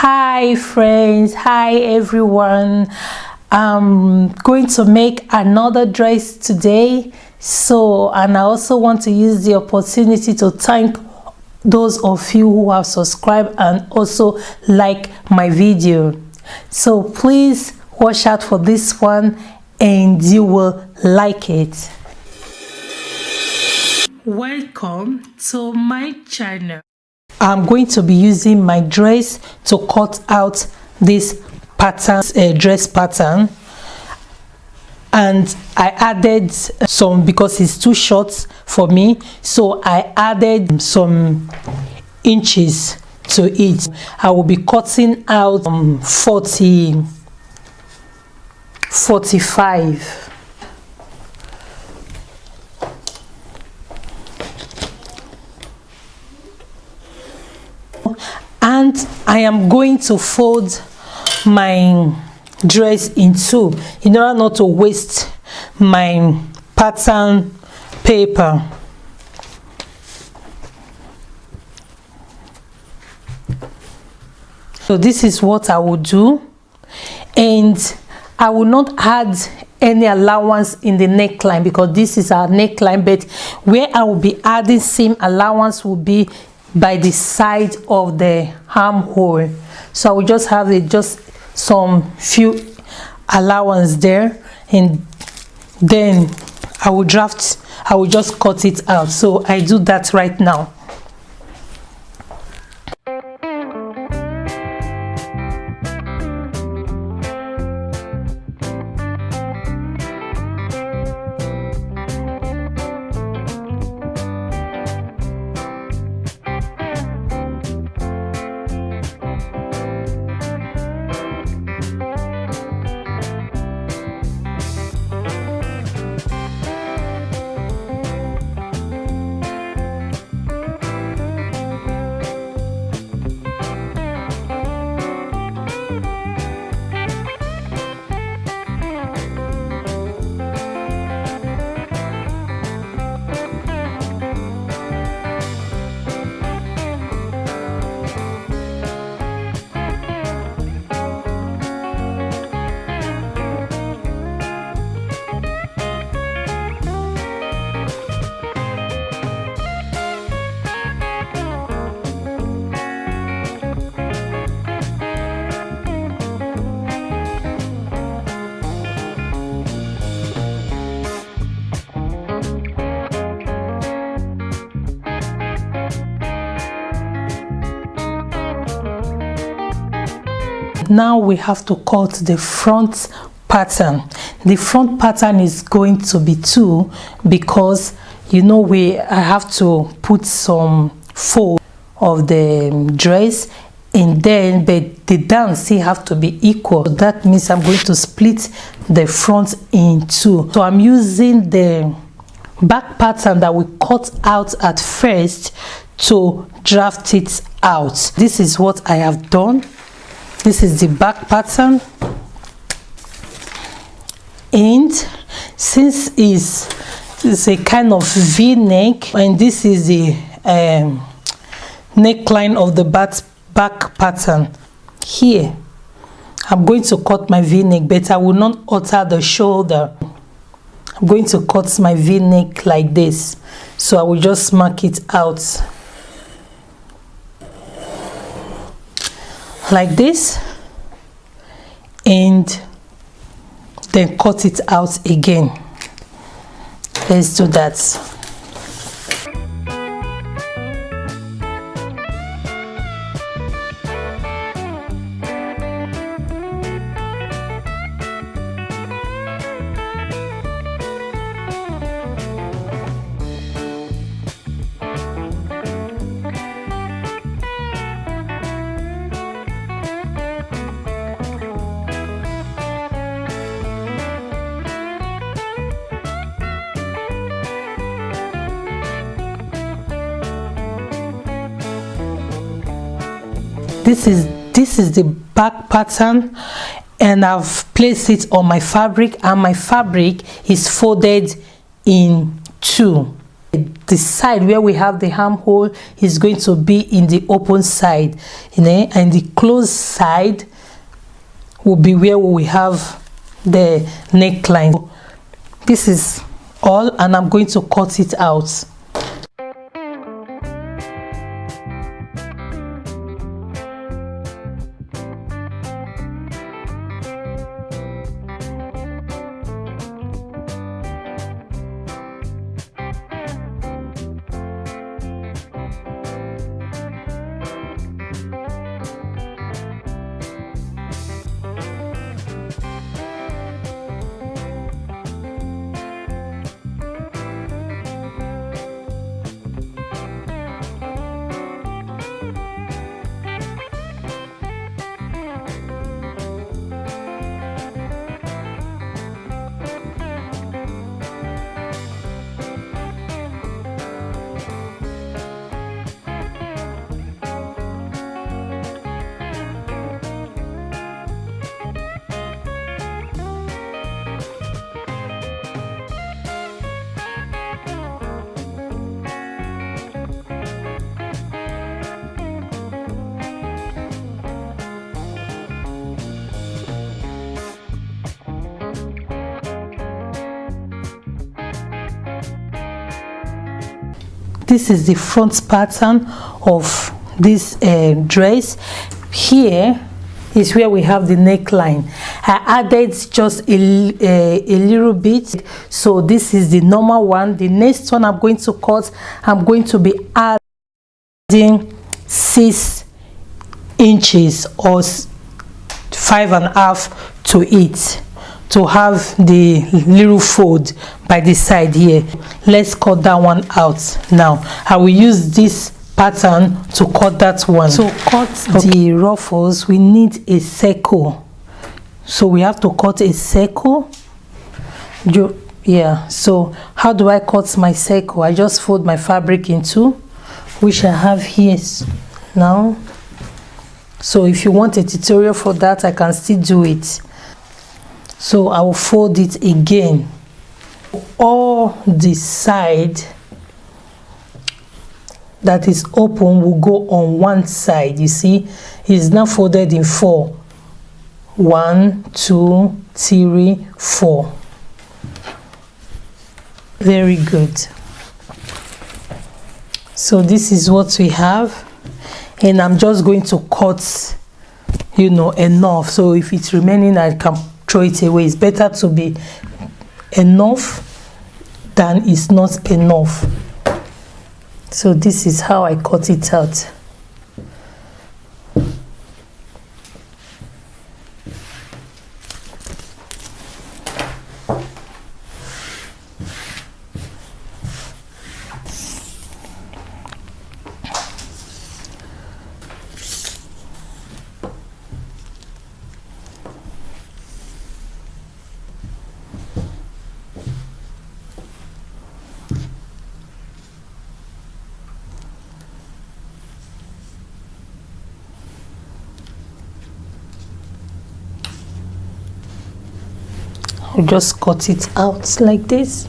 Hi friends, hi everyone. I'm going to make another dress today, and I also want to use the opportunity to thank those of you who have subscribed and also like my video. So please watch out for this one and you will like it. Welcome to my channel. I'm going to be using my dress to cut out this pattern, dress pattern, and I added some because it's too short for me, so I added some inches to it. I will be cutting out 45. And I am going to fold my dress in two in order not to waste my pattern paper. So this is what I will do, and I will not add any allowance in the neckline because this is our neckline, but where I will be adding seam allowance will be by the side of the armhole. So I will just have just some few allowance there, and then I will just cut it out. So I do that right now. Now we have to cut the front pattern. The front pattern is going to be 2 because I have to put some fold of the dress, and then but the down still have to be equal. So that means I'm going to split the front in 2. So I'm using the back pattern that we cut out at first to draft it out. This is what I have done. This is the back pattern, and since it's a kind of V-neck, and this is the neckline of the back pattern here, I'm going to cut my V-neck, but I will not alter the shoulder. I'm going to cut my V-neck like this, so I will just mark it out like this and then cut it out again. Let's do that. This is the back pattern, and I've placed it on my fabric, and my fabric is folded in 2. The side where we have the armhole is going to be in the open side, you know, and the closed side will be where we have the neckline. This is all, and I'm going to cut it out. This is the front pattern of this dress. Here is where we have the neckline. I added just a little bit, so this is the normal one. The next one I'm going to cut, I'm going to be adding 6 inches or 5.5 to it, to have the little fold by the side here. Let's cut that one out now. I will use this pattern to cut that one. To cut the ruffles, we need a circle, so we have to cut a circle. Yeah, so how do I cut my circle? I just fold my fabric in two, which I have here now. So if you want a tutorial for that, I can still do it. So I will fold it again. All the side that is open will go on one side. You see, it's now folded in 4. 1, 2, 3, 4. Very good. So this is what we have, and I'm just going to cut, you know, enough. So if it's remaining, I can throw it away. It's better to be enough than it's not enough. So this is how I cut it out. I'll just cut it out like this.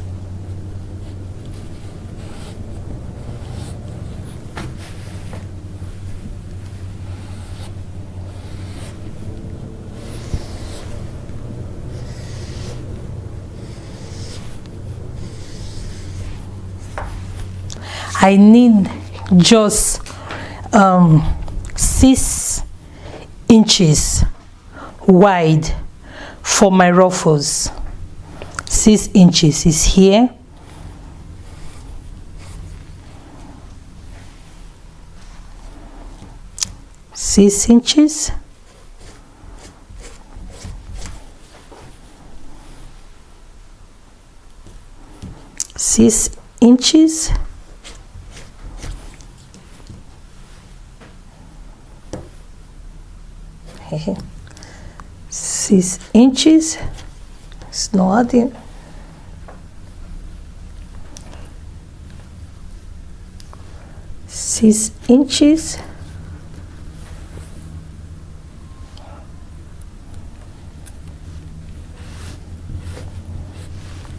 I need just 6 inches wide for my ruffles. 6 inches is here. Six inches. Six inches. Okay. 6 inches. It's not adding. 6 inches.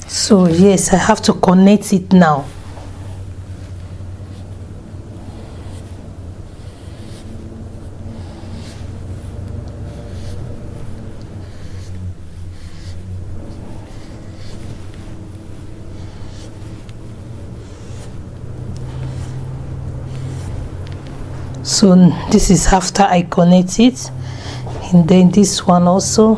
So yes, I have to connect it now. So this is after I connect it, and then this one also.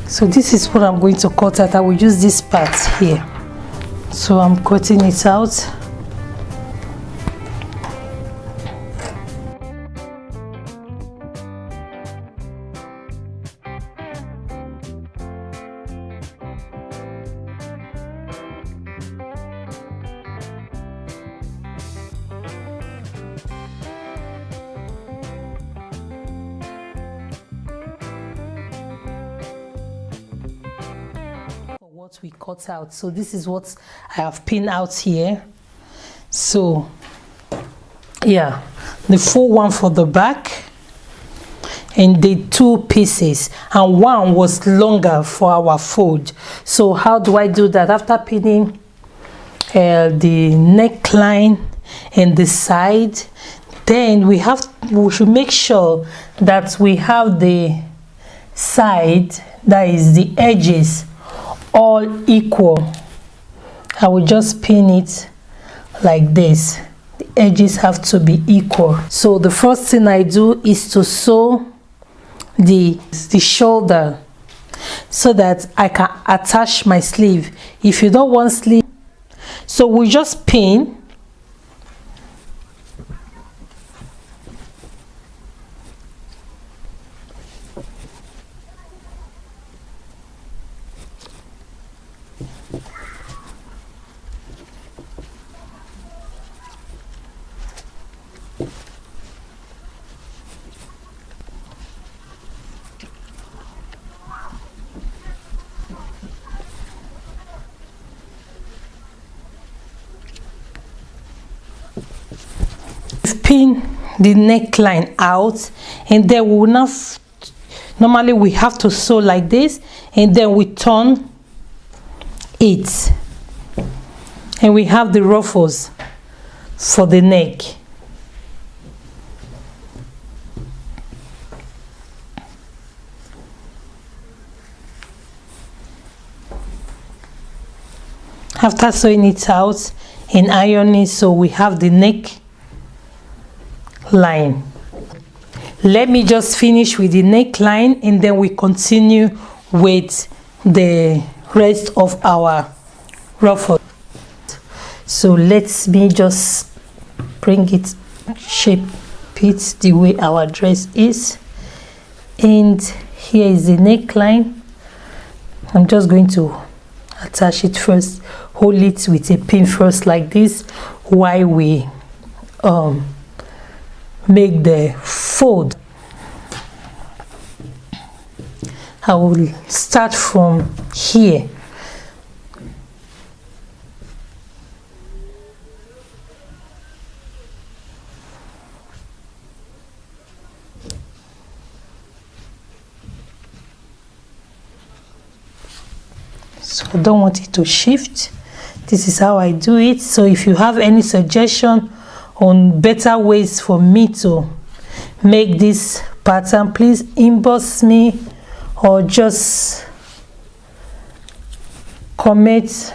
So this is what I'm going to cut out. I will use this part here, so I'm cutting it out. What we cut out, so this is what I have pinned out here. So yeah, the full one for the back and the 2 pieces, and one was longer for our fold. So how do I do that? After pinning the neckline and the side, then we should make sure that we have the side, that is the edges, all equal. I will just pin it like this. The edges have to be equal. So the first thing I do is to sew the shoulder so that I can attach my sleeve. If you don't want sleeve, so we just pin. Pin the neckline out, and then we will now normally we have to sew like this, and then we turn it, and we have the ruffles for the neck. After sewing it out and ironing, so we have the neck line. Let me just finish with the neckline, and then we continue with the rest of our ruffle. So let me just bring it, shape it the way our dress is, and here is the neckline. I'm just going to attach it first, hold it with a pin first like this while we make the fold. I will start from here. So I don't want it to shift. This is how I do it. So if you have any suggestion on better ways for me to make this pattern, please inbox me or just comment.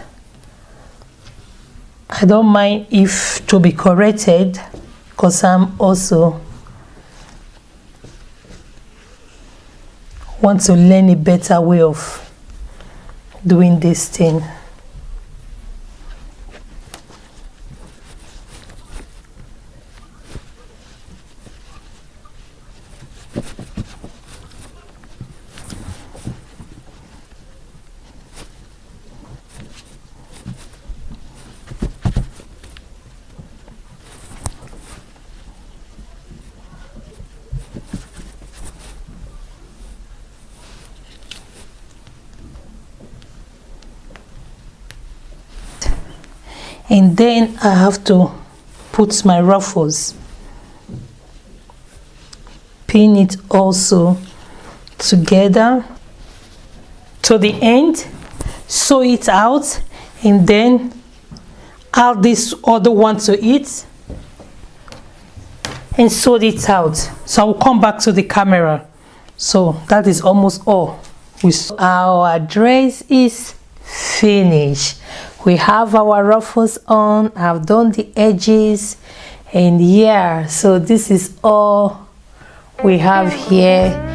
I don't mind if to be corrected, because I'm also want to learn a better way of doing this thing. And then I have to put my ruffles, pin it also together to the end, sew it out, and then add this other one to it and sew it out. So I will come back to the camera. So that is almost all. Our dress is finished. we have our ruffles on. I've done the edges, and yeah, so this is all we have here.